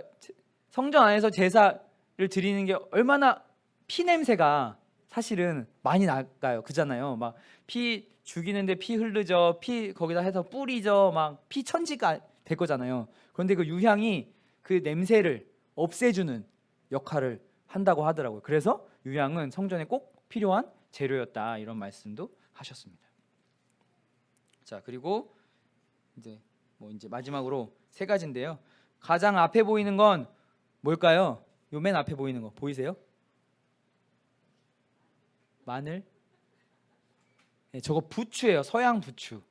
성전 안에서 제사를 드리는 게 얼마나 피 냄새가 사실은 많이 나가요. 그잖아요. 막 피 죽이는데 피 흐르죠. 피 거기다 해서 뿌리죠. 막 피 천지가 될 거잖아요. 그런데 그 유향이 그 냄새를 없애주는 역할을 한다고 하더라고요. 그래서 유향은 성전에 꼭 필요한 재료였다 이런 말씀도 하셨습니다. 자, 그리고 이제 마지막으로 세 가지인데요. 가장 앞에 보이는 건 뭘까요? 요 맨 앞에 보이는 거 보이세요? 마늘? 저거 부추예요. 서양 부추.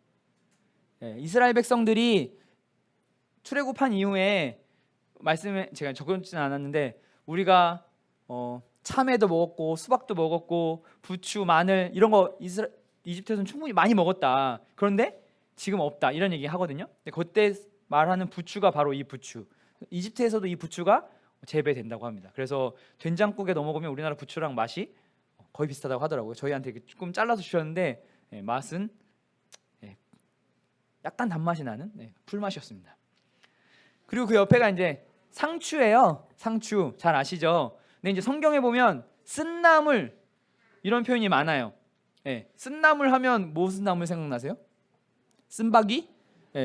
이스라엘 백성들이 출애굽한 이후에 말씀에 제가 적어놓지는 않았는데 우리가 참외도 먹었고 수박도 먹었고 부추, 마늘 이런 거 이집트에서는 충분히 많이 먹었다. 그런데 지금 없다 이런 얘기 하거든요. 근데 그때 말하는 부추가 바로 이 부추. 이집트에서도 이 부추가 재배된다고 합니다. 그래서 된장국에 넣어 먹으면 우리나라 부추랑 맛이 거의 비슷하다고 하더라고요. 저희한테 조금 잘라서 주셨는데 맛은 약간 단맛이 나는 풀맛이었습니다. 그리고 그 옆에가 이제 상추예요. 상추 잘 아시죠? 근데 이제 성경에 보면 쓴나물 이런 표현이 많아요. 쓴나물 하면 무슨 나물 생각나세요? 쓴바귀?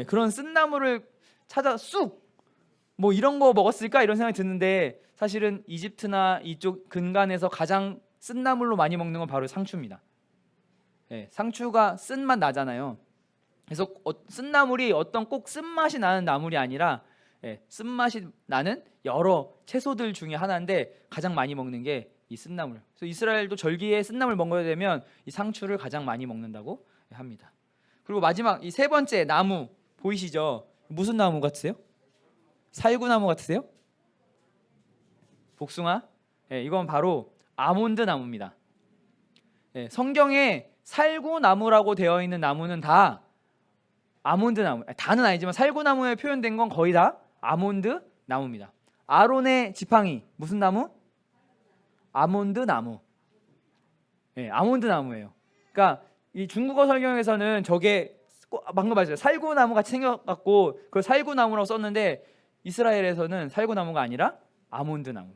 그런 쓴나물을 찾아 쑥 뭐 이런 거 먹었을까 이런 생각이 드는데 사실은 이집트나 이쪽 근간에서 가장 쓴나물로 많이 먹는 건 바로 상추입니다. 상추가 쓴맛 나잖아요. 그래서 쓴나물이 어떤 꼭 쓴맛이 나는 나물이 아니라 쓴맛이 나는 여러 채소들 중에 하나인데 가장 많이 먹는 게 이 쓴나물. 그래서 이스라엘도 절기에 쓴나물 먹어야 되면 이 상추를 가장 많이 먹는다고 합니다. 그리고 마지막 이 세 번째 나무 보이시죠? 무슨 나무 같으세요? 살구나무 같으세요? 복숭아? 이건 바로 아몬드 나무입니다. 성경에 살구나무라고 되어 있는 나무는 다 아몬드 나무, 다는 아니지만 살구나무에 표현된 건 거의 다 아몬드 나무입니다. 아론의 지팡이 무슨 나무? 아몬드 나무. 아몬드 나무예요. 그러니까 이 중국어 설경에서는 저게 방금 말했어요. 살구나무 같이 생겨갖고 그걸 살구나무라고 썼는데 이스라엘에서는 살구나무가 아니라 아몬드 나무.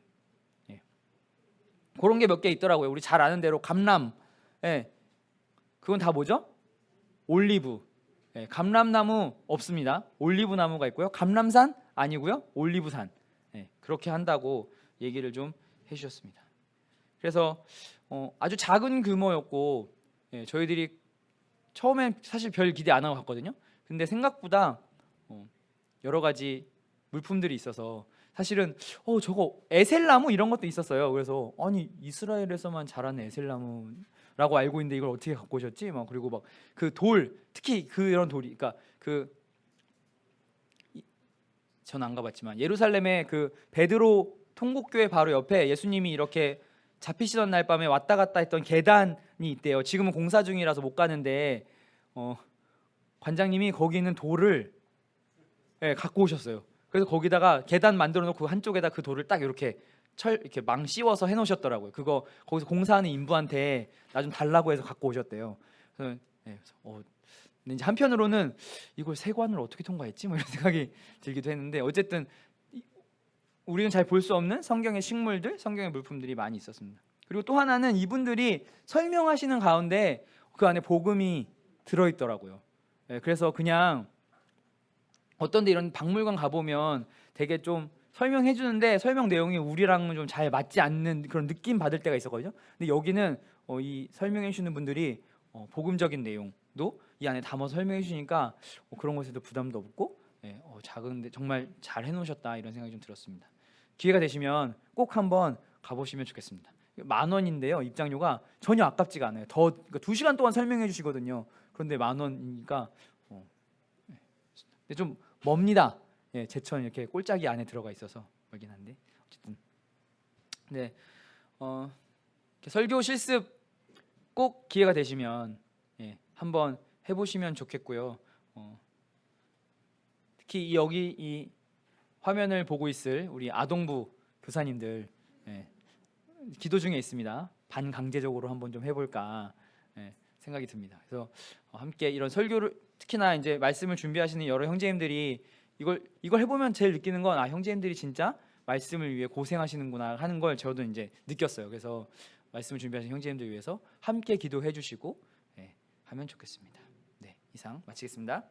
그런 게 몇 개 있더라고요. 우리 잘 아는 대로 감람. 그건 다 뭐죠? 올리브. 감람나무 없습니다. 올리브 나무가 있고요. 감람산 아니고요. 올리브산. 그렇게 한다고 얘기를 좀 해주셨습니다. 그래서 아주 작은 규모였고 저희들이 처음엔 사실 별 기대 안 하고 갔거든요. 근데 생각보다 여러 가지 물품들이 있어서 사실은 저거 에셀나무 이런 것도 있었어요. 그래서 아니 이스라엘에서만 자라는 에셀나무라고 알고 있는데 이걸 어떻게 갖고 오셨지? 막 그리고 막 그 돌 특히 그런 돌이 그러니까 전 안 가봤지만 예루살렘의 그 베드로 통곡교회 바로 옆에 예수님이 이렇게 잡히시던 날 밤에 왔다 갔다 했던 계단이 있대요. 지금은 공사 중이라서 못 가는데 관장님이 거기 있는 돌을 갖고 오셨어요. 그래서 거기다가 계단 만들어 놓고 한쪽에다 그 돌을 딱 이렇게 이렇게 망 씌워서 해 놓으셨더라고요. 그거 거기서 공사하는 인부한테 나 좀 달라고 해서 갖고 오셨대요. 그래서 근데 이제 한편으로는 이걸 세관을 어떻게 통과했지? 뭐 이런 생각이 들기도 했는데 어쨌든 우리는 잘 볼 수 없는 성경의 식물들, 성경의 물품들이 많이 있었습니다. 그리고 또 하나는 이분들이 설명하시는 가운데 그 안에 복음이 들어있더라고요. 그래서 그냥 어떤 데 이런 박물관 가보면 되게 좀 설명해 주는데 설명 내용이 우리랑은 좀 잘 맞지 않는 그런 느낌 받을 때가 있었거든요. 근데 여기는 이 설명해 주시는 분들이 복음적인 내용도 이 안에 담아서 설명해 주시니까 그런 것에도 부담도 없고 작은데 정말 잘 해놓으셨다 이런 생각이 좀 들었습니다. 기회가 되시면 꼭 한번 가보시면 좋겠습니다. 10,000원인데요. 입장료가 전혀 아깝지가 않아요. 그러니까 2시간 동안 설명해 주시거든요. 그런데 10,000원이니까 근데 좀 멉니다. 제천 이렇게 꼴짝이 안에 들어가 있어서 멀긴 한데 어쨌든 네, 이렇게 설교 실습 꼭 기회가 되시면 한번 해보시면 좋겠고요. 특히 여기 이 화면을 보고 있을 우리 아동부 교사님들 기도 중에 있습니다. 반강제적으로 한번 좀 해볼까 생각이 듭니다. 그래서 함께 이런 설교를 특히나 이제 말씀을 준비하시는 여러 형제님들이 이걸 해보면 제일 느끼는 건 형제님들이 진짜 말씀을 위해 고생하시는구나 하는 걸 저도 이제 느꼈어요. 그래서 말씀을 준비하시는 형제님들 위해서 함께 기도해 주시고 하면 좋겠습니다. 네, 이상 마치겠습니다.